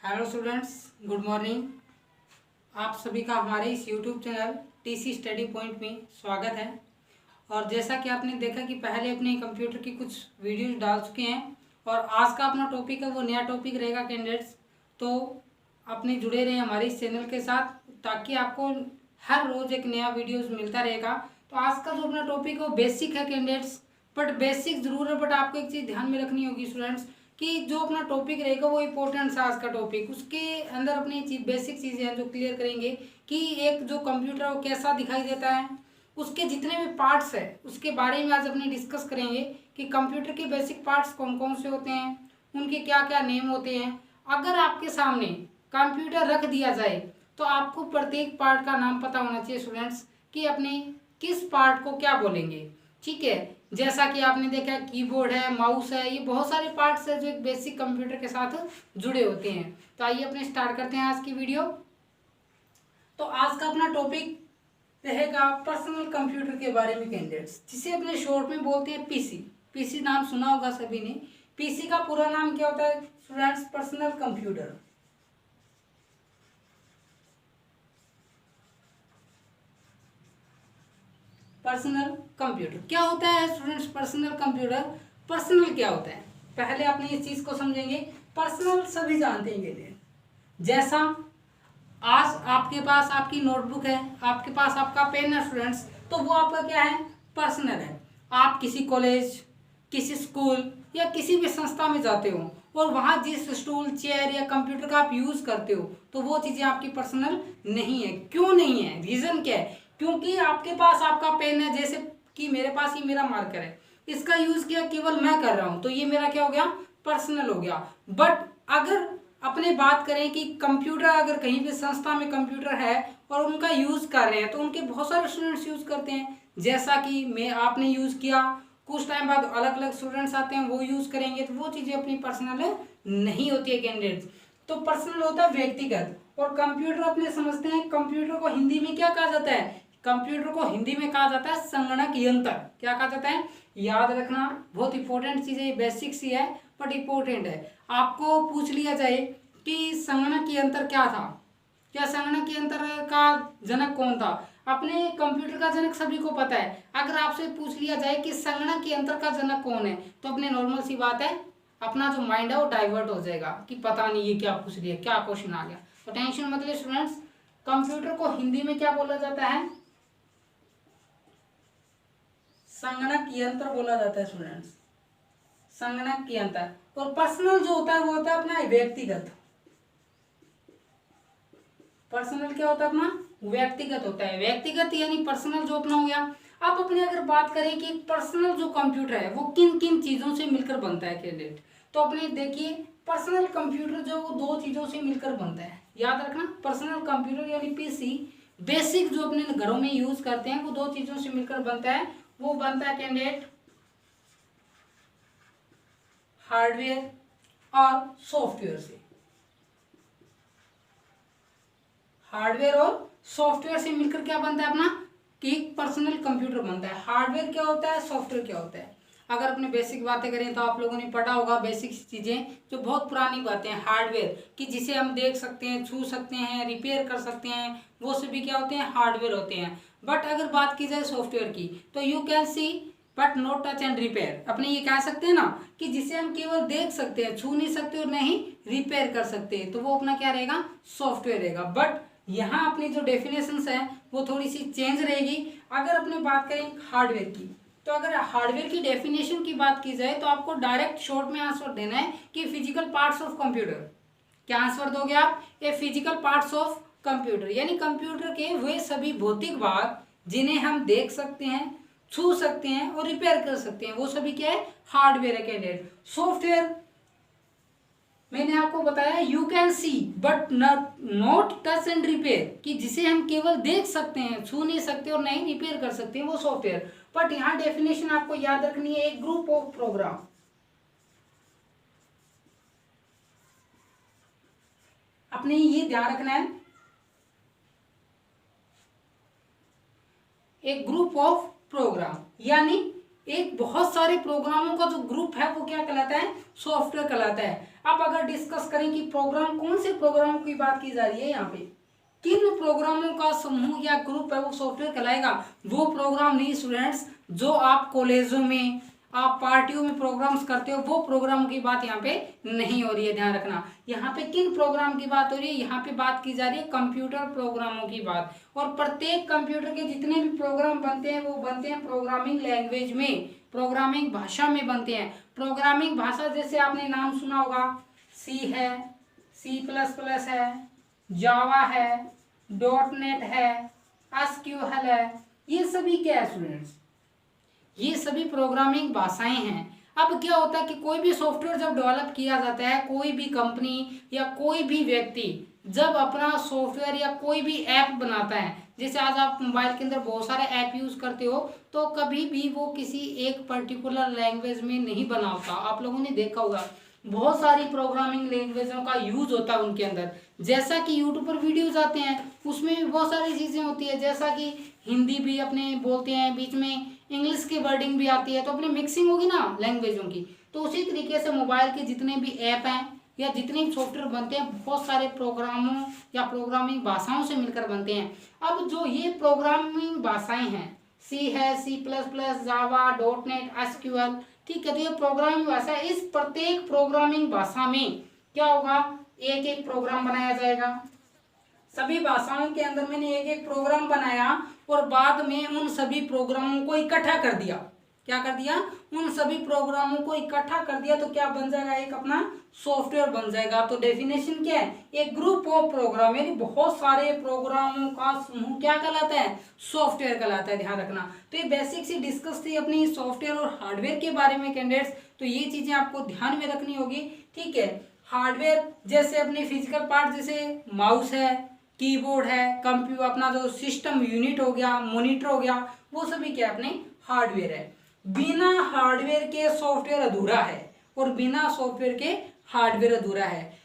Hello students, good morning. आप सभी का हमारे इस YouTube channel TC study point में स्वागत है। और जैसा कि आपने देखा कि पहले अपने कंप्यूटर की कुछ वीडियोज डाल चुके हैं और आज का अपना टॉपिक है वो नया टॉपिक रहेगा कैंडिडेट्स। तो अपने जुड़े रहे हमारे इस चैनल के साथ ताकि आपको हर रोज़ एक नया वीडियोज मिलता रहेगा। तो आज का जो अपना टॉपिक है वो बेसिक है कैंडिडेट्स, बट बेसिक ज़रूर है, बट आपको एक चीज़ ध्यान में रखनी होगी स्टूडेंट्स कि जो अपना टॉपिक रहेगा वो इम्पोर्टेंट है आज का टॉपिक। उसके अंदर अपनी बेसिक चीज़ें हैं जो क्लियर करेंगे कि एक जो कंप्यूटर वो कैसा दिखाई देता है, उसके जितने भी पार्ट्स है उसके बारे में आज अपने डिस्कस करेंगे कि कंप्यूटर के बेसिक पार्ट्स कौन कौन से होते हैं, उनके क्या क्या नेम होते हैं। अगर आपके सामने कंप्यूटर रख दिया जाए तो आपको प्रत्येक पार्ट का नाम पता होना चाहिए स्टूडेंट्स कि अपने किस पार्ट को क्या बोलेंगे। ठीक है, जैसा कि आपने देखा कीबोर्ड है, माउस है, ये बहुत सारे पार्ट्स है जो एक बेसिक कंप्यूटर के साथ जुड़े होते हैं। तो आइए अपने स्टार्ट करते हैं आज की वीडियो। तो आज का अपना टॉपिक रहेगा पर्सनल कंप्यूटर के बारे में कैंडिडेट्स, जिसे अपने शॉर्ट में बोलते हैं पीसी। पीसी नाम सुना होगा सभी ने। पीसी का पूरा नाम क्या होता है students? Personal computer. Personal computer क्या होता है स्टूडेंट्स? पर्सनल कंप्यूटर, पर्सनल क्या होता है पहले आपने इस चीज को समझेंगे। पर्सनल सभी जानते हैं, जैसा आज आपके पास आपकी नोटबुक है, आपके पास आपका पेन है स्टूडेंट्स, तो वो आपका क्या है? पर्सनल है। आप किसी कॉलेज, किसी स्कूल या किसी भी संस्था में जाते हो और वहाँ जिस स्टूल, चेयर या कंप्यूटर का आप यूज़ करते हो तो वो चीज़ें आपकी पर्सनल नहीं है। क्यों नहीं है? रीज़न क्या है? क्योंकि आपके पास आपका पेन है, जैसे कि मेरे पास ही मेरा मार्कर है, इसका यूज़ किया केवल मैं कर रहा हूँ तो ये मेरा क्या हो गया? पर्सनल हो गया। बट अगर अपने बात करें कि कंप्यूटर, अगर कहीं भी संस्था में कंप्यूटर है और उनका यूज़ कर रहे हैं तो उनके बहुत सारे स्टूडेंट्स यूज़ करते हैं, जैसा कि मैं आपने यूज़ किया, कुछ टाइम बाद अलग अलग स्टूडेंट्स आते हैं वो यूज़ करेंगे, तो वो चीज़ें अपनी पर्सनल नहीं होती है कैंडिडेट्स। तो पर्सनल होता है व्यक्तिगत। और कंप्यूटर अपने समझते हैं, कंप्यूटर को हिंदी में क्या कहा जाता है? कंप्यूटर को हिंदी में कहा जाता है संगणक यंत्र। क्या कहा जाता है? याद रखना, बहुत इंपॉर्टेंट चीज़ है, बेसिक सी है बट इंपॉर्टेंट है। आपको पूछ लिया जाए कि संगणक यंत्र क्या था, क्या संगणक यंत्र का जनक कौन था? अपने कंप्यूटर का जनक सभी को पता है। अगर आपसे पूछ लिया जाए कि संगणक यंत्र का जनक कौन है तो अपने नॉर्मल सी बात है, अपना जो माइंड है वो डाइवर्ट हो जाएगा कि पता नहीं ये क्या पूछ लिया, क्या क्वेश्चन आ गया। तो टेंशन मत ले स्टूडेंट्स, कंप्यूटर को हिंदी में क्या बोला जाता है? संगणक यंत्र बोला जाता है स्टूडेंट्स, संगणक यंत्र। और पर्सनल जो होता है वो होता है अपना व्यक्तिगत। पर्सनल क्या होता है? अपना व्यक्तिगत होता है। व्यक्तिगत यानी पर्सनल जो अपना हो गया। आप अपने अगर बात करें कि पर्सनल जो कंप्यूटर है वो किन किन चीजों से मिलकर बनता है कैंडिडेट, तो अपने देखिए पर्सनल कंप्यूटर जो वो दो चीजों से मिलकर बनता है। याद रखना, पर्सनल कंप्यूटर यानी पीसी बेसिक जो अपने घरों में यूज करते हैं वो दो चीजों से मिलकर बनता है। वो बनता है कैंडिडेट हार्डवेयर और सॉफ्टवेयर से। हार्डवेयर और सॉफ्टवेयर से मिलकर क्या बनता है अपना? कि पर्सनल कंप्यूटर बनता है। हार्डवेयर क्या होता है, सॉफ्टवेयर क्या होता है? अगर अपने बेसिक बातें करें तो आप लोगों ने पढ़ा होगा बेसिक चीज़ें जो बहुत पुरानी बातें हैं। हार्डवेयर कि जिसे हम देख सकते हैं, छू सकते हैं, रिपेयर कर सकते हैं, वो सभी क्या होते हैं? हार्डवेयर होते हैं। बट अगर बात की जाए सॉफ्टवेयर की तो you can see but not touch and repair. अपने ये कह सकते हैं ना कि जिसे हम केवल देख सकते हैं, छू नहीं सकते और नहीं रिपेयर कर सकते, तो वो अपना क्या रहेगा? सॉफ्टवेयर रहेगा। बट यहाँ अपनी जो डेफिनेशंस है वो थोड़ी सी चेंज रहेगी। अगर अपने बात करें हार्डवेयर की, तो अगर हार्डवेयर की डेफिनेशन की बात की जाए तो आपको डायरेक्ट शॉर्ट में आंसर देना है कि फिजिकल पार्ट्स ऑफ कंप्यूटर। क्या आंसर दोगे आप? A physical parts of computer, यानी कंप्यूटर के वे सभी भौतिक भाग जिन्हें हम देख सकते हैं, छू सकते हैं और रिपेयर कर सकते हैं, वो सभी क्या है? हार्डवेयर है कैंडिडेट। सॉफ्टवेयर मैंने आपको बताया you can see but not touch and repair, कि जिसे हम केवल देख सकते हैं, छू नहीं सकते और नहीं रिपेयर कर सकते हैं, वो सॉफ्टवेयर। बट यहाँ डेफिनेशन आपको याद रखनी है, एक ग्रुप ऑफ प्रोग्राम। अपने ये ध्यान रखना है, एक ग्रुप ऑफ प्रोग्राम यानी एक बहुत सारे प्रोग्रामों का जो ग्रुप है वो क्या कहलाता है, सॉफ्टवेयर कहलाता है। अब अगर डिस्कस करें कि प्रोग्राम, कौन से प्रोग्रामों की बात की जा रही है यहाँ पे, किन प्रोग्रामों का समूह या ग्रुप है वो सॉफ्टवेयर कहलाएगा, वो प्रोग्राम नहीं स्टूडेंट्स जो आप कॉलेजों में, आप पार्टियों में प्रोग्राम्स करते हो, वो प्रोग्राम की बात यहाँ पे नहीं हो रही है, ध्यान रखना। यहाँ पे किन प्रोग्राम की बात हो रही है, यहाँ पे बात की जा रही है कंप्यूटर प्रोग्रामों की बात। और प्रत्येक कंप्यूटर के जितने भी प्रोग्राम बनते हैं वो बनते हैं प्रोग्रामिंग लैंग्वेज में, प्रोग्रामिंग भाषा में बनते हैं। प्रोग्रामिंग भाषा जैसे आपने नाम सुना होगा, सी है, C++ है, जावा है, .NET है, SQL है, ये सभी क्या है स्टूडेंट्स, ये सभी प्रोग्रामिंग भाषाएं हैं। अब क्या होता है कि कोई भी सॉफ्टवेयर जब डेवलप किया जाता है, कोई भी कंपनी या कोई भी व्यक्ति जब अपना सॉफ्टवेयर या कोई भी ऐप बनाता है, जैसे आज आप मोबाइल के अंदर बहुत सारे ऐप यूज करते हो, तो कभी भी वो किसी एक पर्टिकुलर लैंग्वेज में नहीं बना होता। आप लोगों ने देखा होगा बहुत सारी प्रोग्रामिंग लैंग्वेजों का यूज होता है उनके अंदर। जैसा कि यूट्यूब पर वीडियोज आते हैं उसमें भी बहुत सारी चीज़ें होती है, जैसा कि हिंदी भी अपने बोलते हैं, बीच में इंग्लिश की वर्डिंग भी आती है, तो अपनी मिक्सिंग होगी ना लैंग्वेजों की। तो उसी तरीके से मोबाइल के जितने भी ऐप हैं या जितने भी सॉफ्टवेयर बनते हैं बहुत सारे प्रोग्रामों या प्रोग्रामिंग भाषाओं से मिलकर बनते हैं। अब जो ये प्रोग्रामिंग भाषाएं हैं, सी है, C++, जावा, .NET, SQL, ठीक है, तो ये प्रोग्रामिंग भाषा है। इस प्रत्येक प्रोग्रामिंग भाषा में क्या होगा, एक एक प्रोग्राम बनाया जाएगा। सभी भाषाओं के अंदर मैंने एक एक प्रोग्राम बनाया और बाद में उन सभी प्रोग्रामों को इकट्ठा कर दिया। क्या कर दिया, उन सभी प्रोग्रामों को इकट्ठा कर दिया, तो क्या बन जाएगा, एक अपना सॉफ्टवेयर बन जाएगा। तो डेफिनेशन क्या है, एक ग्रुप ऑफ प्रोग्राम, यानी बहुत सारे प्रोग्रामों का समूह क्या कहलाता है, सॉफ्टवेयर कहलाता है, ध्यान रखना। तो ये बेसिक सी डिस्कस थी अपनी सॉफ्टवेयर और हार्डवेयर के बारे में कैंडिडेट्स, तो ये चीजें आपको ध्यान में रखनी होगी, ठीक है। हार्डवेयर जैसे अपने फिजिकल पार्ट, जैसे माउस है, कीबोर्ड है, कंप्यूटर, अपना जो सिस्टम यूनिट हो गया, मॉनिटर हो गया, वो सभी क्या अपने हार्डवेयर है। बिना हार्डवेयर के सॉफ्टवेयर अधूरा है और बिना सॉफ्टवेयर के हार्डवेयर अधूरा है।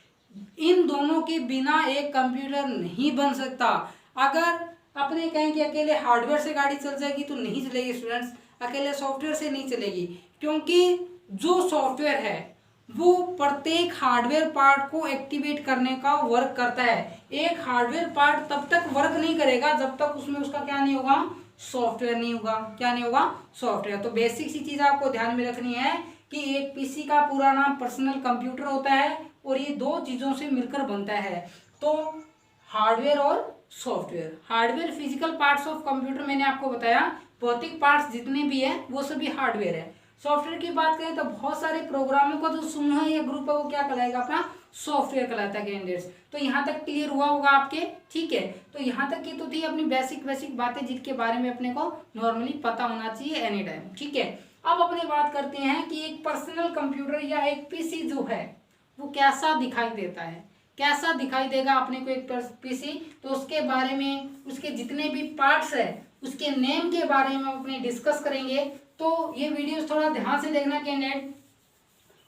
इन दोनों के बिना एक कंप्यूटर नहीं बन सकता। अगर अपने कहें कि अकेले हार्डवेयर से गाड़ी चल जाएगी तो नहीं चलेगी स्टूडेंट्स, अकेले सॉफ्टवेयर से नहीं चलेगी, क्योंकि जो सॉफ्टवेयर है वो प्रत्येक हार्डवेयर पार्ट को एक्टिवेट करने का वर्क करता है। एक हार्डवेयर पार्ट तब तक वर्क नहीं करेगा जब तक उसमें उसका क्या नहीं होगा, सॉफ्टवेयर नहीं होगा। क्या नहीं होगा, सॉफ्टवेयर। तो बेसिक सी चीज आपको ध्यान में रखनी है कि एक पीसी का पूरा नाम पर्सनल कंप्यूटर होता है और ये दो चीजों से मिलकर बनता है। तो हार्डवेयर और software. Hardware physical parts of computer, मैंने आपको बताया भौतिक पार्ट्स जितने भी है वो सभी हार्डवेयर है। सॉफ्टवेयर की बात करें तो बहुत सारे प्रोग्रामों का जो समूह है या ग्रुप है वो क्या कहलाएगा, अपना सॉफ्टवेयर कहलाता है कैंडिडेट्स। तो यहाँ तक क्लियर हुआ होगा आपके, ठीक है। तो यहाँ तक की तो थी अपनी बेसिक बातें जिनके बारे में अपने को नॉर्मली पता होना चाहिए एनी टाइम, ठीक है। अब अपने बात करते हैं कि एक पर्सनल कंप्यूटर या एक पीसी जो है वो कैसा दिखाई देता है, कैसा दिखाई देगा अपने को एक पीसी। तो उसके बारे में, उसके जितने भी पार्ट्स है उसके नेम के बारे में अपने डिस्कस करेंगे। तो ये वीडियो थोड़ा ध्यान से देखना कैंडिडेट,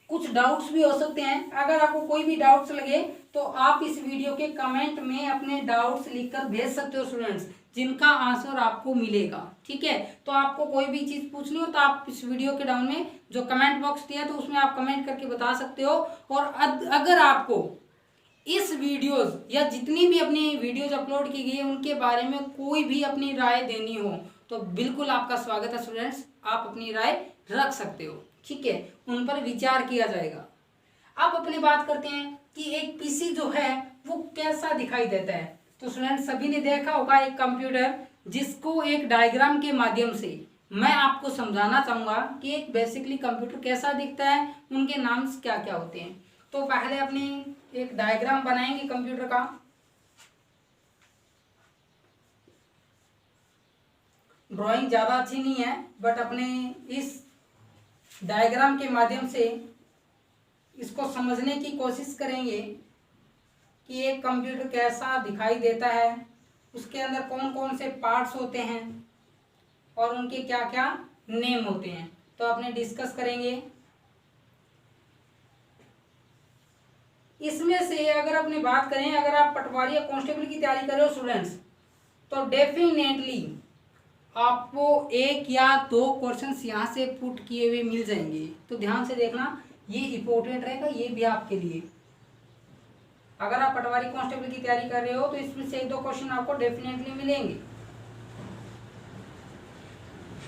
कुछ डाउट्स भी हो सकते हैं। अगर आपको कोई भी डाउट्स लगे तो आप इस वीडियो के कमेंट में अपने डाउट्स लिखकर भेज सकते हो स्टूडेंट्स, जिनका आंसर आपको मिलेगा, ठीक है। तो आपको कोई भी चीज पूछनी हो तो आप इस वीडियो के डाउन में जो कमेंट बॉक्स दिया तो उसमें आप कमेंट करके बता सकते हो। और अगर आपको इस वीडियोस या जितनी भी अपनी वीडियोज अपलोड की गई है उनके बारे में कोई भी अपनी राय देनी हो तो बिल्कुल आपका स्वागत है स्टूडेंट्स, आप अपनी राय रख सकते हो, ठीक है। उन पर विचार किया जाएगा। अब अपनी बात करते हैं कि एक पीसी जो है वो कैसा दिखाई देता है। तो स्टूडेंट्स सभी ने देखा होगा एक कंप्यूटर, जिसको एक डायग्राम के माध्यम से मैं आपको समझाना चाहूंगा कि एक बेसिकली कंप्यूटर कैसा दिखता है, उनके नाम क्या क्या होते हैं। तो पहले अपनी एक डायग्राम बनाएंगे कंप्यूटर का। ड्राइंग ज़्यादा अच्छी नहीं है बट अपने इस डायग्राम के माध्यम से इसको समझने की कोशिश करेंगे कि एक कंप्यूटर कैसा दिखाई देता है, उसके अंदर कौन कौन से पार्ट्स होते हैं और उनके क्या क्या नेम होते हैं। तो अपने डिस्कस करेंगे। इसमें से अगर अपनी बात करें, अगर आप पटवारी या कांस्टेबल की तैयारी कर रहे हो स्टूडेंट्स, तो डेफिनेटली आपको एक या दो क्वेश्चंस यहाँ से पुट किए हुए मिल जाएंगे, तो ध्यान से देखना, ये इंपॉर्टेंट रहेगा, ये भी आपके लिए। अगर आप पटवारी कांस्टेबल की तैयारी कर रहे हो तो इसमें से एक दो क्वेश्चन आपको डेफिनेटली मिलेंगे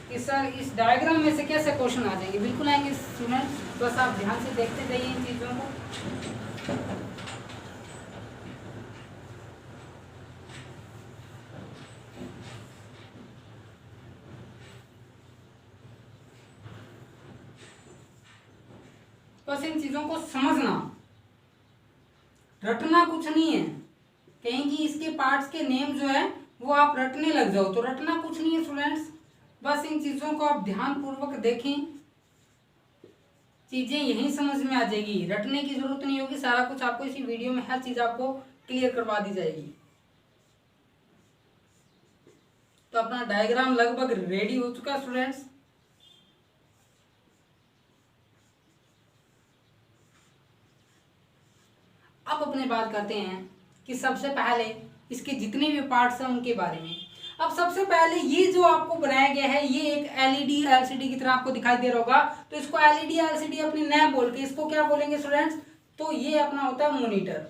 कि सर इस डायग्राम में से कैसे क्वेश्चन आ जाएंगे। बिल्कुल आएंगे स्टूडेंट्स, बस आप ध्यान से देखते जाइए इन चीज़ों को। बस इन चीज़ों को समझना, रटना कुछ नहीं है। कहीं कि इसके पार्ट्स के नेम जो है वो आप रटने लग जाओ, तो रटना कुछ नहीं है स्टूडेंट्स। बस इन चीज़ों को आप ध्यान पूर्वक देखें, चीज़ें यहीं समझ में आ जाएगी, रटने की जरूरत नहीं होगी। सारा कुछ आपको इसी वीडियो में हर चीज़ आपको क्लियर करवा दी जाएगी। तो अपना डायग्राम लगभग रेडी हो चुका है स्टूडेंट्स। अब अपने बात करते हैं कि सबसे पहले इसके जितने भी पार्ट्स हैं उनके बारे में। अब सबसे पहले ये जो आपको बनाया गया है, ये एक एलईडी एलसीडी की तरह आपको दिखाई दे रहा होगा, तो इसको एलईडी एलसीडी अपनी नाम बोल के इसको क्या बोलेंगे स्टूडेंट्स, तो ये अपना होता है मॉनिटर,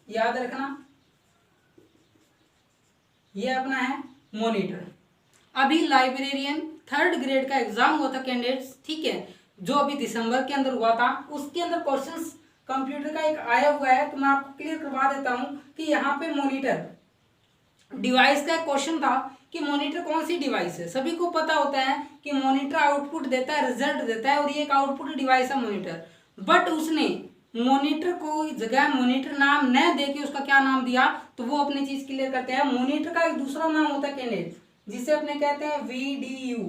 याद रखना, ये अपना है मॉनिटर। अभी लाइब्रेरियन 3rd ग्रेड का एग्जाम हुआ था कैंडिडेट्स, ठीक है, जो अभी दिसंबर के अंदर हुआ था, उसके अंदर क्वेश्चंस कंप्यूटर का एक आया हुआ है, तो मैं आपको क्लियर करवा देता हूं कि यहाँ पे मॉनिटर डिवाइस का क्वेश्चन था कि मॉनिटर कौन सी डिवाइस है। सभी को पता होता है कि मॉनिटर आउटपुट देता है, रिजल्ट देता है, और ये एक आउटपुट डिवाइस है मॉनिटर। बट उसने मॉनिटर को जगह मॉनिटर नाम न दे के उसका क्या नाम दिया, तो वो अपनी चीज क्लियर करते हैं। मॉनिटर का एक दूसरा नाम होता है कैंडिडेट, जिसे अपने कहते हैं VDU।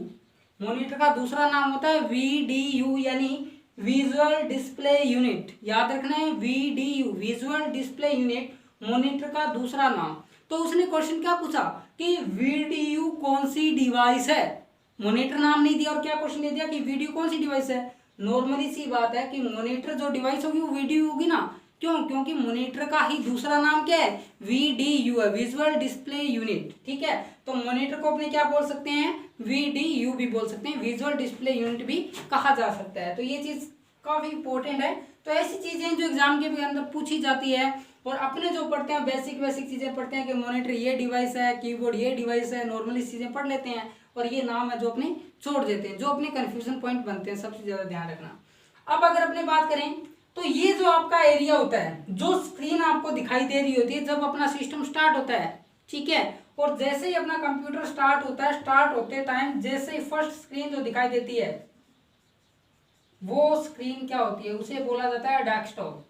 मॉनिटर का दूसरा नाम होता है VDU, यानी विजुअल डिस्प्ले यूनिट, याद रखना है, VDU visual display unit monitor का दूसरा नाम। तो उसने क्वेश्चन क्या पूछा कि VDU कौन सी डिवाइस है, मॉनिटर नाम नहीं दिया और क्या क्वेश्चन दे दिया कि VDU कौन सी डिवाइस है। नॉर्मली सी बात है कि मॉनिटर जो डिवाइस होगी वो VDU होगी ना, क्यों, क्योंकि मॉनिटर का ही दूसरा नाम क्या है, VDU है, विजुअल डिस्प्ले यूनिट, ठीक है। तो मॉनिटर को अपने क्या बोल सकते हैं, VDU भी बोल सकते हैं, विजुअल डिस्प्ले यूनिट भी कहा जा सकता है। तो ये चीज काफी इंपॉर्टेंट है। तो ऐसी चीजें जो एग्जाम के भी अंदर पूछी जाती है, और अपने जो पढ़ते हैं बेसिक चीजें पढ़ते हैं कि मॉनिटर ये डिवाइस है, कीबोर्ड ये डिवाइस है, नॉर्मली चीजें पढ़ लेते हैं, और ये नाम है जो अपने छोड़ देते हैं, जो अपने कंफ्यूजन पॉइंट बनते हैं, सबसे ज्यादा ध्यान रखना। अब अगर अपने बात करें तो ये जो आपका एरिया होता है, जो स्क्रीन आपको दिखाई दे रही होती है जब अपना सिस्टम स्टार्ट होता है, ठीक है, और जैसे ही अपना कंप्यूटर स्टार्ट होता है, स्टार्ट होते टाइम जैसे ही फर्स्ट स्क्रीन जो दिखाई देती है वो स्क्रीन क्या होती है, उसे बोला जाता है डेस्कटॉप।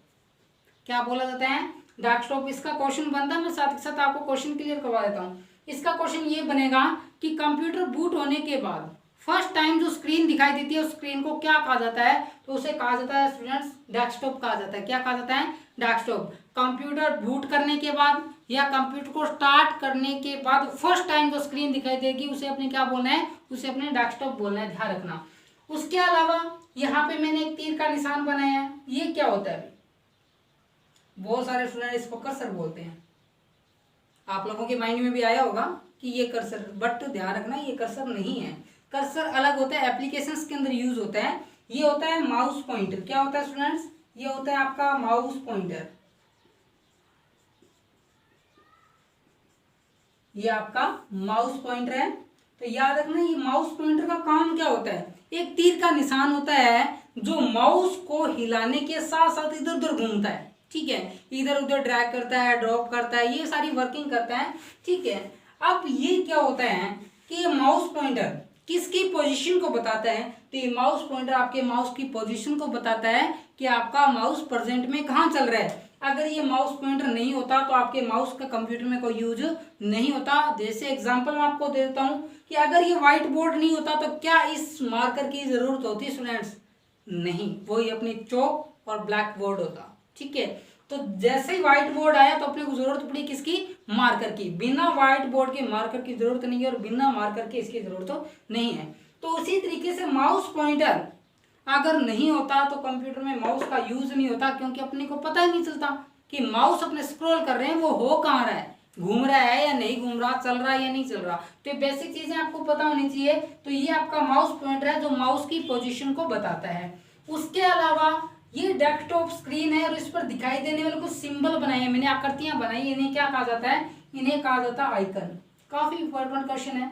क्या बोला जाता है, डेस्कटॉप। इसका क्वेश्चन बनता है, मैं साथ ही साथ आपको क्वेश्चन क्लियर करवा देता हूँ। इसका क्वेश्चन ये बनेगा कि कंप्यूटर बूट होने के बाद फर्स्ट टाइम जो स्क्रीन दिखाई देती है उस स्क्रीन को क्या कहा जाता है, तो उसे कहा जाता है स्टूडेंट्स डेस्कटॉप कहा जाता है। क्या कहा जाता है, डेस्कटॉप। कंप्यूटर बूट करने के बाद या कंप्यूटर को स्टार्ट करने के बाद फर्स्ट टाइम जो स्क्रीन दिखाई देगी उसे अपने क्या बोलना है, उसे अपने डेस्कटॉप बोलना है, ध्यान रखना। उसके अलावा यहाँ पे मैंने एक तीर का निशान बनाया है, ये क्या होता है, बहुत सारे स्टूडेंट इसको कर्सर बोलते हैं। आप लोगों के माइंड में भी आया होगा कि ये कर्सर, बट ध्यान रखना ये कर्सर नहीं है। कर्सर अलग होता है, एप्लीकेशंस के अंदर यूज होता है। ये होता है माउस पॉइंटर। क्या होता है स्टूडेंट्स, ये होता है आपका माउस पॉइंटर। ये आपका माउस पॉइंटर है। तो याद रखना ये माउस पॉइंटर का काम क्या होता है, एक तीर का निशान होता है जो माउस को हिलाने के साथ साथ इधर उधर घूमता है, ठीक है, इधर उधर ड्रैग करता है, ड्रॉप करता है, ये सारी वर्किंग करता है, ठीक है। अब ये क्या होता है कि ये माउस पॉइंटर किसकी पोजीशन को बताता है, तो ये माउस पॉइंटर आपके माउस की पोजीशन को बताता है कि आपका माउस प्रेजेंट में कहाँ चल रहा है। अगर ये माउस पॉइंटर नहीं होता तो आपके माउस का कंप्यूटर में कोई यूज नहीं होता। जैसे एग्जांपल मैं आपको दे देता हूँ कि अगर ये व्हाइट बोर्ड नहीं होता तो क्या इस मार्कर की जरूरत होती स्टूडेंट्स, नहीं, वही अपनी चौक और ब्लैक बोर्ड होता, ठीक है। तो जैसे ही व्हाइट बोर्ड आया तो अपने को जरूरत पड़ी किसकी, मार्कर की। बिना व्हाइट बोर्ड के मार्कर की जरूरत नहीं है और बिना मार्कर के इसकी जरूरत नहीं है। तो उसी तरीके से माउस पॉइंटर अगर नहीं होता तो कंप्यूटर में माउस का यूज नहीं होता, क्योंकि अपने को पता ही नहीं चलता कि माउस अपने स्क्रॉल कर रहे हैं वो हो कहाँ रहा है, घूम रहा है या नहीं घूम रहा, चल रहा है या नहीं चल रहा। तो ये बेसिक चीजें आपको पता होनी चाहिए। तो ये आपका माउस पॉइंटर है जो माउस की पोजीशन को बताता है। उसके अलावा ये डेस्कटॉप स्क्रीन है और इस पर दिखाई देने वाले कुछ सिंबल बनाए हैं मैंने, आकृतियां बनाई, इन्हें क्या कहा जाता है, इन्हें कहा जाता है आइकन। काफी इंपॉर्टेंट क्वेश्चन है,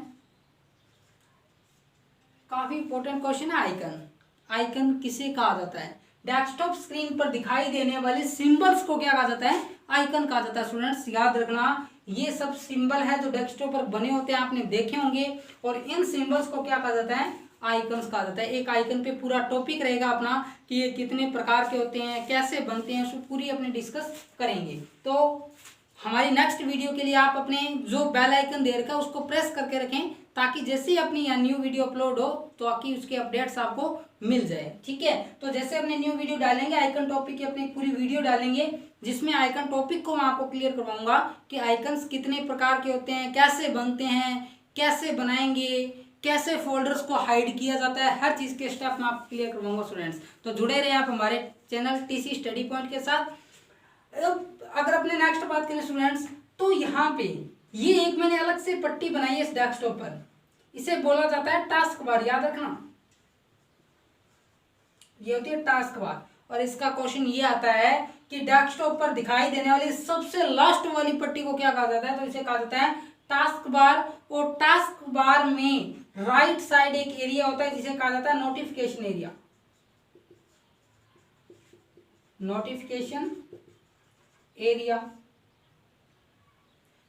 काफी इंपॉर्टेंट क्वेश्चन है आइकन। आइकन किसे कहा जाता है, डेस्कटॉप स्क्रीन पर दिखाई देने वाले सिंबल्स को क्या कहा जाता है, आइकन कहा जाता है। स्टूडेंट्स याद रखना, ये सब सिंबल है जो डेस्कटॉप पर बने होते हैं, आपने देखे होंगे, और इन सिंबल्स को क्या कहा जाता है, आइकन्स कहा जाता है। एक आइकन पे पूरा टॉपिक रहेगा अपना कि ये कितने प्रकार के होते हैं, कैसे बनते हैं, उसको पूरी अपने डिस्कस करेंगे। तो हमारी नेक्स्ट वीडियो के लिए आप अपने जो बेल आइकन दे रखा है उसको प्रेस करके रखें, ताकि जैसे ही अपनी न्यू वीडियो अपलोड हो तो ताकि उसके अपडेट्स आपको मिल जाए। ठीक है, तो जैसे अपने न्यू वीडियो डालेंगे आइकन टॉपिक की अपनी पूरी वीडियो डालेंगे, जिसमें आइकन टॉपिक को मैं आपको क्लियर करवाऊंगा कि आइकन्स कितने प्रकार के होते हैं, कैसे बनते हैं, कैसे बनाएंगे, कैसे फोल्डर्स को हाइड किया जाता है, हर चीज़ के स्टेप मैं आपको क्लियर करवाऊंगा स्टूडेंट्स। तो जुड़े रहे आप हमारे चैनल टीसी स्टडी पॉइंट के साथ। अगर अपने नेक्स्ट बात करें स्टूडेंट्स, तो यहाँ पे ये एक मैंने अलग से पट्टी बनाई है इस डेस्कटॉप पर, इसे बोला जाता है टास्क बार, याद रखना, ये होती है टास्क बार। और इसका क्वेश्चन ये आता है कि डेस्कटॉप पर दिखाई देने वाली सबसे लास्ट वाली पट्टी को क्या कहा जाता है, तो इसे कहा जाता है टास्क बार। और टास्क बार में राइट साइड एक एरिया होता है जिसे कहा जाता है नोटिफिकेशन एरिया। नोटिफिकेशन एरिया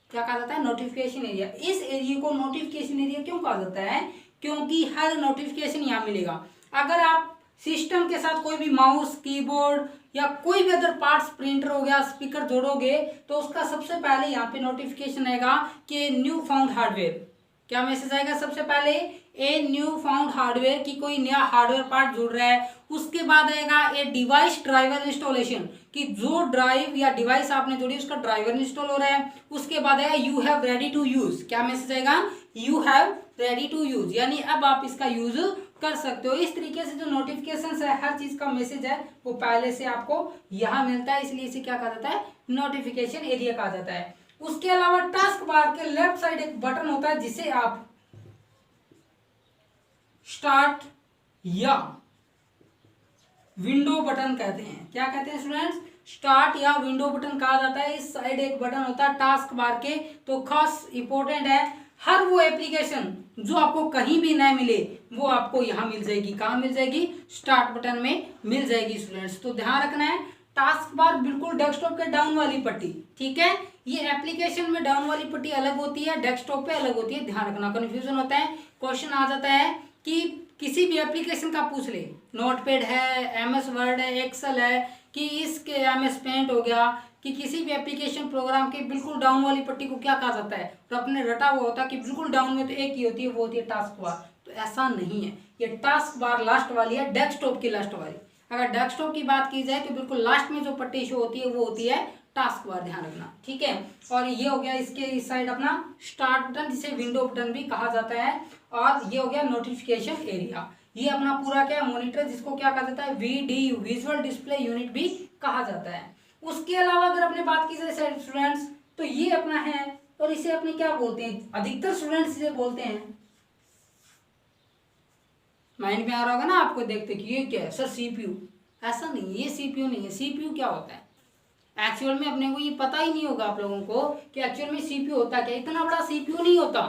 क्या कहा जाता है, नोटिफिकेशन एरिया। इस एरिया को नोटिफिकेशन एरिया क्यों कहा जाता है, क्योंकि हर नोटिफिकेशन यहाँ मिलेगा। अगर आप सिस्टम के साथ कोई भी माउस, कीबोर्ड या कोई भी अदर पार्ट्स, प्रिंटर हो गया, स्पीकर जोड़ोगे तो उसका सबसे पहले यहाँ पे नोटिफिकेशन आएगा कि न्यू फाउंड हार्डवेयर। क्या मैसेज आएगा, सबसे पहले ए न्यू फाउंड हार्डवेयर की कोई नया हार्डवेयर पार्ट जुड़ रहा है। उसके बाद आएगा ए डिवाइस ड्राइवर इंस्टॉलेशन कि जो ड्राइव या डिवाइस आपने जोड़ी उसका ड्राइवर इंस्टॉल हो रहा है। उसके बाद आएगा you have ready to use. क्या मैसेज आएगा, you have ready to use, यानी अब आप इसका यूज कर सकते हो। इस तरीके से जो नोटिफिकेशन है, हर चीज का मैसेज है वो पहले से आपको यहाँ मिलता है, इसलिए इसे क्या कहा जाता है, नोटिफिकेशन एरिया कहा जाता है। उसके अलावा टास्क बार के लेफ्ट साइड एक बटन होता है जिसे आप स्टार्ट या विंडो बटन कहते हैं। क्या कहते हैं स्टूडेंट्स, स्टार्ट या विंडो बटन कहा जाता है। इस साइड एक बटन होता है टास्क बार के, तो खास इंपॉर्टेंट है। हर वो एप्लीकेशन जो आपको कहीं भी ना मिले वो आपको यहाँ मिल जाएगी। कहाँ मिल जाएगी, स्टार्ट बटन में मिल जाएगी स्टूडेंट्स। तो ध्यान रखना है, टास्क बार बिल्कुल डेस्कटॉप के डाउन वाली पट्टी, ठीक है। ये एप्लीकेशन में डाउन वाली पट्टी अलग होती है, डेस्कटॉप पे अलग होती है, ध्यान रखना, कंफ्यूजन होता है। क्वेश्चन आ जाता है कि किसी भी एप्लीकेशन का पूछ ले, नोटपैड है, एमएस वर्ड है, एक्सेल है, कि इसके एमएस पेंट हो गया, कि किसी भी एप्लीकेशन प्रोग्राम के बिल्कुल डाउन वाली पट्टी को क्या कहा जाता है, तो अपने रटा हुआ होता है कि बिल्कुल डाउन में तो एक ही होती है, वो होती है टास्क बार। तो ऐसा नहीं है, ये टास्क बार लास्ट वाली है, डेस्कटॉप की लास्ट वाली। अगर डेस्कटॉप की बात की जाए तो बिल्कुल लास्ट में जो पट्टी शो होती है वो होती है टास्क बार, ध्यान रखना, ठीक है। और ये हो गया इसके इस साइड अपना स्टार्ट बटन, जिसे विंडो बटन भी कहा जाता है। और ये हो गया नोटिफिकेशन एरिया, ये अपना पूरा क्या मॉनिटर, जिसको क्या कहा जाता है, वीडी विजुअल डिस्प्ले यूनिट भी कहा जाता है। उसके अलावा अगर अपने बात की जाए स्टूडेंट्स, तो ये अपना है, और इसे अपने क्या बोलते हैं, अधिकतर स्टूडेंट्स इसे बोलते हैं, माइंड में आ रहा होगा ना आपको देखते कि ये क्या है सर, सीपीयू। ऐसा नहीं, ये सीपीयू नहीं है। सीपीयू क्या होता है एक्चुअल में, अपने को ये पता ही नहीं होगा आप लोगों को कि एक्चुअल में सीपीयू होता क्या। इतना बड़ा सीपीयू नहीं होता।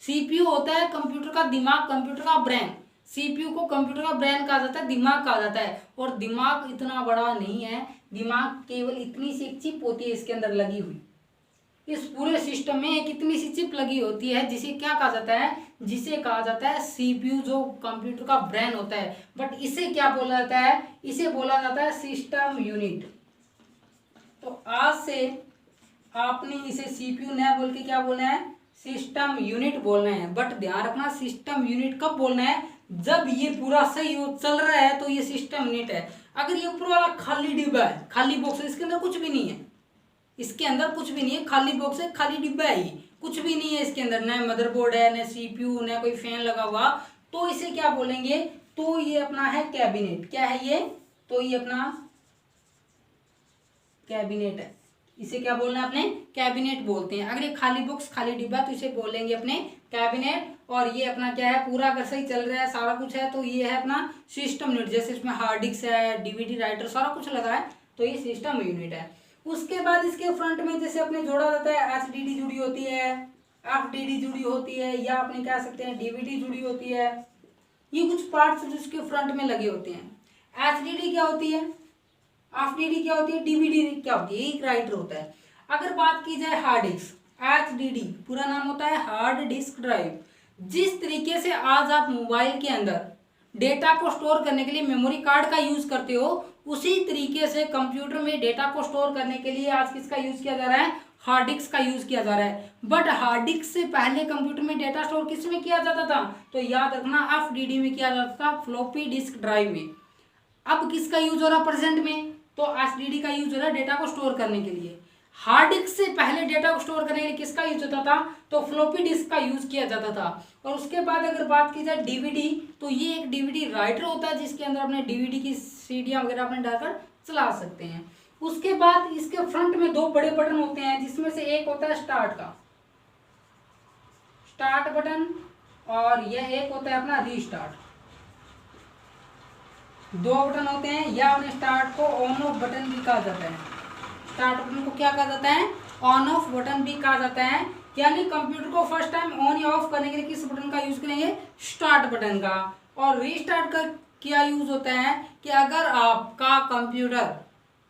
सीपीयू होता है कंप्यूटर का दिमाग, कंप्यूटर का ब्रेन। सीपीयू को कंप्यूटर का ब्रेन कहा जाता है, दिमाग कहा जाता है। और दिमाग इतना बड़ा नहीं है, दिमाग केवल इतनी सी चिप होती है इसके अंदर लगी हुई। इस पूरे सिस्टम में एक इतनी सी चिप लगी होती है जिसे क्या कहा जाता है, जिसे कहा जाता है सीपीयू, जो कंप्यूटर का ब्रेन होता है। बट इसे क्या बोला जाता है, इसे बोला जाता है सिस्टम यूनिट। तो आज से आपने इसे सीपीयू न बोल के क्या बोलना है, सिस्टम यूनिट बोलना है। बट ध्यान रखना, सिस्टम यूनिट कब बोलना है, जब ये पूरा सही चल रहा है तो ये सिस्टम यूनिट है। अगर ये पूरा वाला खाली डिब्बा है, खाली बॉक्स है, इसके अंदर कुछ भी नहीं है, इसके अंदर कुछ भी नहीं है, खाली बॉक्स है, खाली डिब्बा है, कुछ भी नहीं है इसके अंदर, न मदरबोर्ड है, न सीपीयू, न कोई फैन लगा हुआ, तो इसे क्या बोलेंगे, तो ये अपना है कैबिनेट। क्या है ये, तो ये अपना कैबिनेट है। इसे क्या बोलना है अपने कैबिनेट बोलते हैं। अगर ये खाली बॉक्स खाली डिब्बा तो इसे बोलेंगे अपने कैबिनेट। और ये अपना क्या है, पूरा अगर सही चल रहा है सारा कुछ है तो ये है अपना सिस्टम यूनिट। जैसे इसमें हार्ड डिस्क है, डीवीडी राइटर सारा कुछ लगा है तो ये सिस्टम यूनिट है। उसके बाद इसके फ्रंट में जैसे अपने जोड़ा जाता है एचडीडी जुड़ी होती है, एफडीडी जुड़ी होती है, या अपने कह सकते हैं डीवीडी जुड़ी होती है। ये कुछ पार्ट्स जिसके फ्रंट में लगे होते हैं। एचडीडी क्या होती है, एफडीडी क्या होती है, डीवीडी क्या होती है, एक राइटर होता है। अगर बात की जाए हार्ड डिस्क, एचडीडी पूरा नाम होता है हार्ड डिस्क ड्राइव। जिस तरीके से आज आप मोबाइल के अंदर डेटा को स्टोर करने के लिए मेमोरी कार्ड का यूज करते हो, उसी तरीके से कंप्यूटर में डेटा को स्टोर करने के लिए आज किसका यूज किया जा रहा है, हार्ड डिस्क का यूज किया जा रहा है। बट हार्ड डिस्क से पहले कंप्यूटर में डेटा स्टोर किस में किया जाता था, तो याद रखना एफडीडी में किया जाता था, फ्लॉपी डिस्क ड्राइव में। अब किसका यूज हो रहा प्रेजेंट में, तो एचडीडी का यूज हो रहा है डेटा को स्टोर करने के लिए। हार्ड डिस्क से पहले डेटा को स्टोर करने के लिए किसका यूज होता था, तो फ्लॉपी डिस्क का यूज किया जाता था। और उसके बाद अगर बात की जाए डीवीडी, तो ये एक डीवीडी राइटर होता है जिसके अंदर अपने डीवीडी की सीडियां वगैरह अपने डालकर चला सकते हैं। उसके बाद इसके फ्रंट में दो बड़े बटन होते हैं, जिसमें से एक होता है स्टार्ट का, स्टार्ट बटन, और यह एक होता है अपना रीस्टार्ट। दो बटन होते हैं, या अपने स्टार्ट को ऑन ऑफ बटन भी कहा जाता है। स्टार्ट बटन को क्या कहा जाता है, ऑन ऑफ बटन भी कहा जाता है। यानी कंप्यूटर को फर्स्ट टाइम ऑन या ऑफ करने के लिए किस बटन का यूज करेंगे, स्टार्ट बटन का। और रीस्टार्ट का क्या यूज होता है कि अगर आपका कंप्यूटर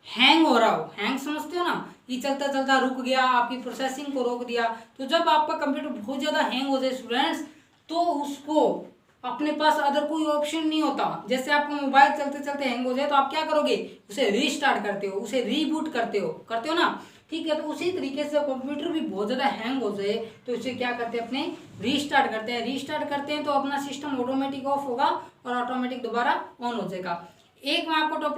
हैंग हो रहा हो, हैंग समझते हो ना, ये चलता चलता रुक गया, आपकी प्रोसेसिंग को रोक दिया, तो जब आपका कंप्यूटर बहुत ज्यादा हैंग हो जाए स्टूडेंट्स, तो उसको अपने पास अदर कोई ऑप्शन नहीं होता। जैसे आपका मोबाइल चलते चलते हैंग हो जाए तो आप क्या करोगे, उसे रीस्टार्ट करते हो, उसे रीबूट करते हो ना, ठीक है। तो उसी तरीके से कंप्यूटर भी बहुत ज्यादा हैंग हो जाए तो इसे क्या करते हैं, अपने रीस्टार्ट करते हैं। रीस्टार्ट करते हैं तो अपना सिस्टम ऑटोमेटिक ऑफ होगा और ऑटोमेटिक दोबारा ऑन हो जाएगा। एक मैं आपको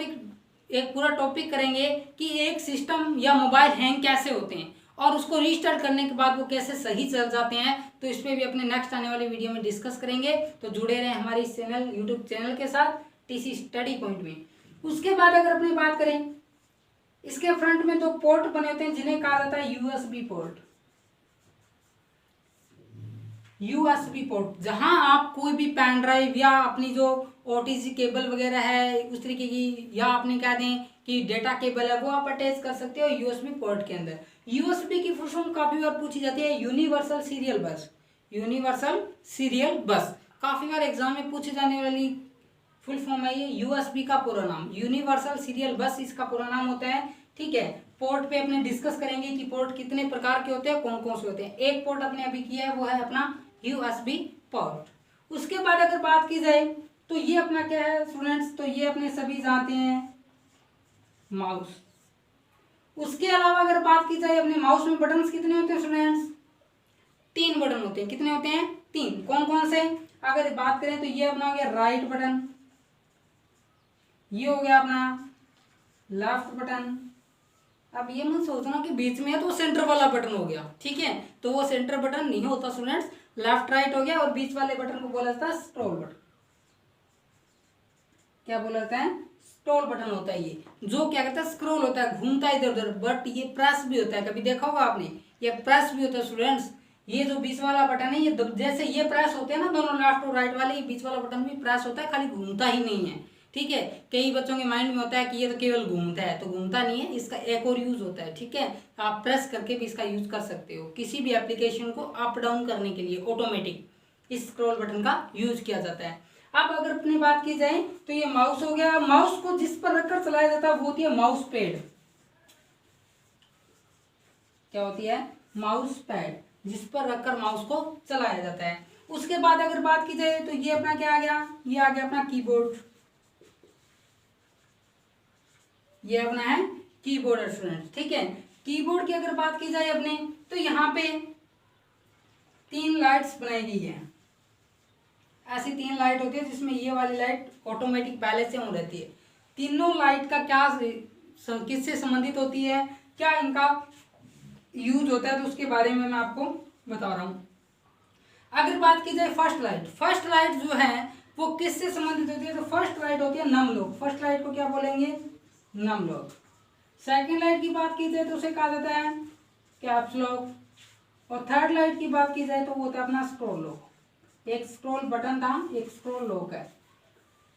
एक पूरा टॉपिक करेंगे कि एक सिस्टम या मोबाइल हैंग कैसे होते हैं और उसको रीस्टार्ट करने के बाद वो कैसे सही चल जाते हैं, तो इस पर भी अपने नेक्स्ट आने वाली वीडियो में डिस्कस करेंगे। तो जुड़े रहें हमारे इस चैनल यूट्यूब चैनल के साथ टीसी स्टडी पॉइंट में। उसके बाद अगर अपनी बात करें, इसके फ्रंट में दो पोर्ट बने होते हैं जिन्हें कहा जाता है यूएसबी पोर्ट। यूएसबी पोर्ट, जहां आप कोई भी पेन ड्राइव या अपनी जो ओटीजी केबल वगैरह है उस तरीके की, या अपने कह दें कि डेटा केबल है, वो आप अटैच कर सकते हो यूएसबी पोर्ट के अंदर। यूएसबी की फुल फॉर्म काफी बार पूछी जाती है, यूनिवर्सल सीरियल बस। यूनिवर्सल सीरियल बस काफी बार एग्जाम में पूछे जाने वाली फुल फॉर्म है ये। यूएसबी का पूरा नाम यूनिवर्सल सीरियल बस इसका पूरा नाम होता है, ठीक है। पोर्ट पे अपने डिस्कस करेंगे कि पोर्ट कितने प्रकार के होते हैं, कौन कौन से होते हैं। एक पोर्ट अपने अभी किया है वो है अपना यूएसबी पोर्ट। उसके बाद अगर बात की जाए तो ये अपना क्या है स्टूडेंट्स, तो ये अपने सभी जानते हैं माउस। उसके अलावा अगर बात की जाए अपने माउस में बटन्स कितने होते हैं स्टूडेंट्स, 3 बटन होते हैं। कितने होते हैं, 3। कौन कौन से, अगर बात करें तो ये अपना हो गया राइट बटन, ये हो गया अपना लेफ्ट बटन। अब ये मत सोचना कि बीच में है तो सेंटर वाला बटन हो गया, ठीक है, तो वो सेंटर बटन नहीं होता स्टूडेंट्स, लेफ्ट राइट हो गया। और बीच वाले बटन को बोला जाता है स्क्रॉल बटन। क्या बोला जाता है, स्क्रॉल बटन होता है ये, जो क्या कहता है स्क्रॉल होता है, घूमता है इधर उधर। बट ये प्रेस भी होता है, कभी देखा होगा आपने, ये प्रेस भी होता है स्टूडेंट्स। ये जो बीच वाला बटन है, ये जैसे ये प्रेस होते हैं ना दोनों लेफ्ट और राइट वाले, ये बीच वाला बटन भी प्रेस होता है, खाली घूमता ही नहीं है, ठीक है। कई बच्चों के माइंड में होता है कि ये तो केवल घूमता है, तो घूमता नहीं है, इसका एक और यूज होता है, ठीक है। आप प्रेस करके भी इसका यूज कर सकते हो, किसी भी एप्लीकेशन को अप डाउन करने के लिए ऑटोमेटिक इस स्क्रॉल बटन का यूज किया जाता है। अब अगर अपनी बात की जाए तो ये माउस हो गया। माउस को जिस पर रखकर चलाया जाता है वो होती है माउस पैड। क्या होती है, माउस पैड, जिस पर रखकर माउस को चलाया जाता है। उसके बाद अगर बात की जाए तो ये अपना क्या आ गया, ये आ गया अपना कीबोर्ड। ये अपना है कीबोर्ड स्टूडेंट, ठीक है। कीबोर्ड की अगर बात की जाए अपने, तो यहाँ पे 3 लाइट्स बनाई गई है। ऐसी 3 लाइट होती है जिसमें ये वाली लाइट ऑटोमेटिक पहले से ऑन रहती है। तीनों लाइट का क्या किससे संबंधित होती है, क्या इनका यूज होता है, तो उसके बारे में मैं आपको बता रहा हूँ। अगर बात की जाए फर्स्ट लाइट जो है वो किससे संबंधित होती है, तो फर्स्ट लाइट होती है नम लॉक। फर्स्ट लाइट को क्या बोलेंगे, नम लॉक। सेकंड लाइट की बात की जाए तो उसे कहा जाता है कैप्स लॉक, और थर्ड लाइट की बात की जाए तो वो होता है अपना स्क्रॉल लॉक। एक स्क्रॉल बटन था, एक स्क्रॉल लॉक है।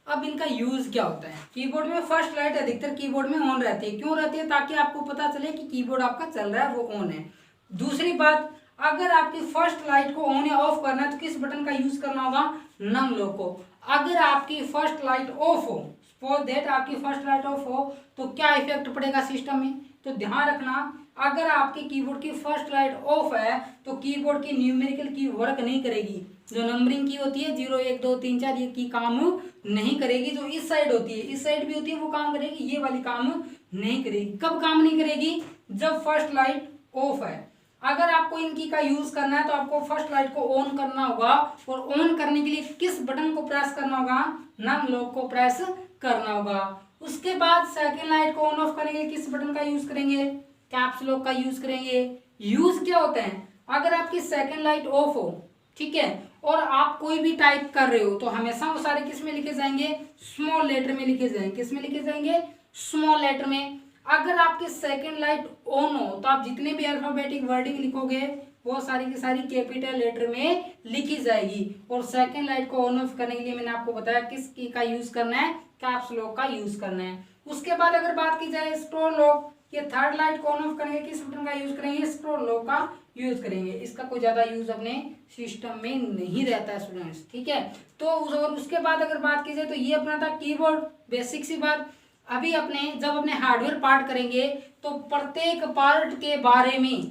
अब इनका यूज क्या होता है? कीबोर्ड में फर्स्ट लाइट अधिकतर कीबोर्ड में ऑन रहती है। क्यों रहती है? ताकि आपको पता चले कि कीबोर्ड आपका चल रहा है, वो ऑन है। दूसरी बात, अगर आपकी फर्स्ट लाइट को ऑन या ऑफ करना है तो किस बटन का यूज करना होगा? नम लॉक को। अगर आपकी फर्स्ट लाइट ऑफ हो, सपोज दैट आपकी फर्स्ट लाइट ऑफ हो, तो क्या इफेक्ट पड़ेगा सिस्टम में? तो ध्यान रखना, अगर आपके कीबोर्ड की फर्स्ट लाइट ऑफ है तो कीबोर्ड की न्यूमेरिकल की वर्क नहीं करेगी। जो नंबरिंग की होती है 0 1 2 3 4 ये की काम नहीं करेगी। जो इस साइड होती है, इस साइड भी होती है, वो काम करेगी, ये वाली काम नहीं करेगी। कब काम नहीं करेगी? जब फर्स्ट लाइट ऑफ है। अगर आपको इनकी का यूज करना है तो आपको फर्स्ट लाइट को ऑन करना होगा, और ऑन करने के लिए किस बटन को प्रेस करना होगा? नम लॉक को प्रेस करना होगा। उसके बाद सेकेंड लाइट को ऑन ऑफ करने के लिए किस बटन का यूज करेंगे? कैप्स लॉक का यूज करेंगे। यूज क्या होता है? अगर आपकी सेकेंड लाइट ऑफ हो, ठीक है, और आप कोई भी टाइप कर रहे हो तो हमेशा वो सारे किस में लिखे जाएंगे? स्मॉल लेटर में लिखे जाएंगे। किस में लिखे जाएंगे? स्मॉल लेटर में। अगर आपकी सेकेंड लाइट ऑन हो तो आप जितने भी अल्फाबेटिक वर्डिंग लिखोगे वो सारी की सारी कैपिटल लेटर में लिखी जाएगी। और सेकेंड लाइट को ऑन ऑफ करने के लिए मैंने आपको बताया किस की का यूज करना है? कैप्स लॉक का यूज करना है। उसके बाद अगर बात की जाए स्क्रॉल लॉक, ये थर्ड लाइट को ऑन ऑफ करने के किस बटन का यूज करेंगे? स्क्रॉल लॉक का यूज करेंगे। इसका कोई ज्यादा यूज अपने सिस्टम में नहीं रहता है स्टूडेंट्स, ठीक है। तो उसके बाद अगर बात की जाए तो ये अपना था कीबोर्ड, बेसिक सी बात। अभी जब अपने हार्डवेयर पार्ट करेंगे तो प्रत्येक पार्ट के बारे में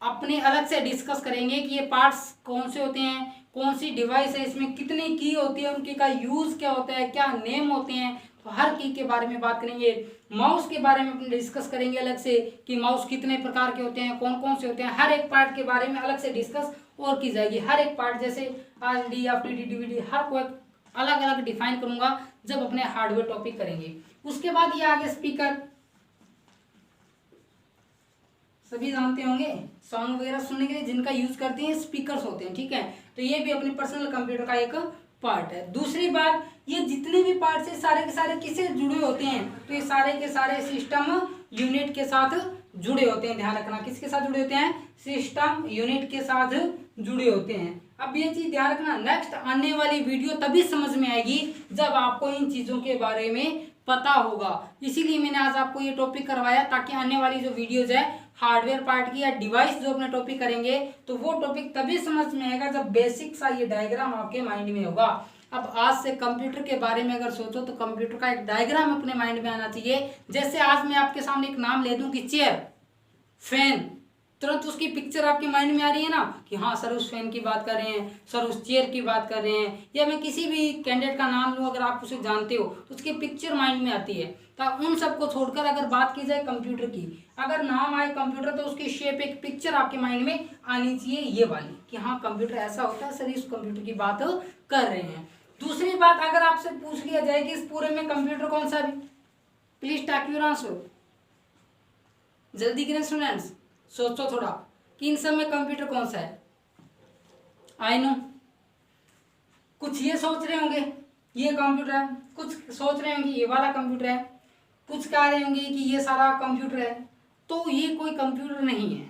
अपने अलग से डिस्कस करेंगे कि ये पार्ट्स कौन से होते हैं, कौन सी डिवाइस है, इसमें कितनी की होती है, उनकी का यूज क्या होता है, क्या नेम होते हैं, तो हर की के बारे में बात करेंगे। माउस के बारे में अपने डिस्कस करेंगे अलग से कि माउस कितने प्रकार के होते हैं, कौन कौन से होते हैं, हर एक पार्ट के बारे में अलग से डिस्कस और की जाएगी। हर एक पार्ट जैसे RD, FTD, DVD हर को अलग अलग डिफाइन करूंगा जब अपने हार्डवेयर टॉपिक करेंगे। उसके बाद ये आगे स्पीकर, सभी जानते होंगे सॉन्ग वगैरह सुनने के लिए जिनका यूज करते हैं स्पीकर्स होते हैं, ठीक है। तो ये भी अपने पर्सनल कंप्यूटर का एक पार्ट है। दूसरी बात, ये जितने भी पार्ट है सारे के सारे किससे जुड़े होते हैं? तो ये सारे के सारे सिस्टम यूनिट के साथ जुड़े होते हैं। ध्यान रखना, किसके साथ जुड़े होते हैं? सिस्टम यूनिट के साथ जुड़े होते हैं। अब ये चीज ध्यान रखना, नेक्स्ट आने वाली वीडियो तभी समझ में आएगी जब आपको इन चीजों के बारे में पता होगा। इसीलिए मैंने आज आपको ये टॉपिक करवाया ताकि आने वाली जो वीडियोज है हार्डवेयर पार्ट की या डिवाइस जो अपने टॉपिक करेंगे तो वो टॉपिक तभी समझ में आएगा जब बेसिक सा ये डायग्राम आपके माइंड में होगा। अब आज से कंप्यूटर के बारे में अगर सोचो तो कंप्यूटर का एक डायग्राम अपने माइंड में आना चाहिए। जैसे आज मैं आपके सामने एक नाम ले दूं कि चेयर, फैन, तुरंत उसकी पिक्चर आपके माइंड में आ रही है ना कि हाँ सर उस फैन की बात कर रहे हैं, सर उस चेयर की बात कर रहे हैं। या मैं किसी भी कैंडिडेट का नाम लूँ, अगर आप उसे जानते हो तो उसकी पिक्चर माइंड में आती है। तो उन सबको छोड़कर अगर बात की जाए कंप्यूटर की, अगर नाम आए कंप्यूटर तो उसकी शेप, एक पिक्चर आपके माइंड में आनी चाहिए ये वाली कि हाँ कंप्यूटर ऐसा होता है, सर इस कंप्यूटर की बात कर रहे हैं। दूसरी बात, अगर आपसे पूछ लिया जाए कि इस पूरे में कंप्यूटर कौन सा भी, प्लीज टाइप योर आंसर, जल्दी करें स्टूडेंट्स, सोचो थोड़ा कि इन सब में कंप्यूटर कौन सा है। आई नो कुछ ये सोच रहे होंगे ये कंप्यूटर है, कुछ सोच रहे होंगे ये वाला कंप्यूटर है, कुछ कह रहे होंगे कि ये सारा कंप्यूटर है। तो ये कोई कंप्यूटर नहीं है,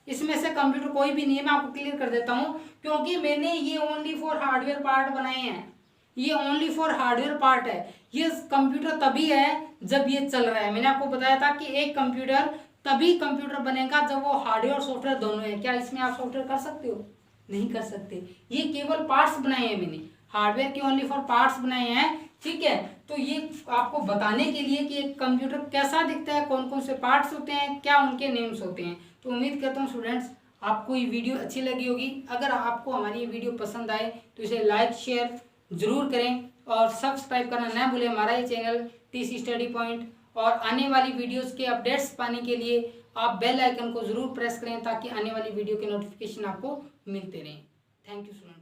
इसमें से कंप्यूटर कोई भी नहीं है। मैं आपको क्लियर कर देता हूँ क्योंकि मैंने ये ओनली फॉर हार्डवेयर पार्ट बनाए हैं। ये ओनली फॉर हार्डवेयर पार्ट है। ये कंप्यूटर तभी है जब ये चल रहा है। मैंने आपको बताया था कि एक कंप्यूटर तभी कंप्यूटर बनेगा जब वो हार्डवेयर और सॉफ्टवेयर दोनों है। क्या इसमें आप सॉफ्टवेयर कर सकते हो? नहीं कर सकते। ये केवल पार्ट्स बनाए हैं मैंने, हार्डवेयर के ओनली फॉर पार्ट्स बनाए हैं, ठीक है। तो ये आपको बताने के लिए कि एक कंप्यूटर कैसा दिखता है, कौन कौन से पार्ट्स होते हैं, क्या उनके नेम्स होते हैं। तो उम्मीद करता हूँ स्टूडेंट्स आपको ये वीडियो अच्छी लगी होगी। अगर आपको हमारी ये वीडियो पसंद आए तो इसे लाइक शेयर जरूर करें और सब्सक्राइब करना ना भूलें हमारा ये चैनल TC स्टडी पॉइंट। और आने वाली वीडियोस के अपडेट्स पाने के लिए आप बेल आइकन को जरूर प्रेस करें ताकि आने वाली वीडियो के नोटिफिकेशन आपको मिलते रहें। Thank you student.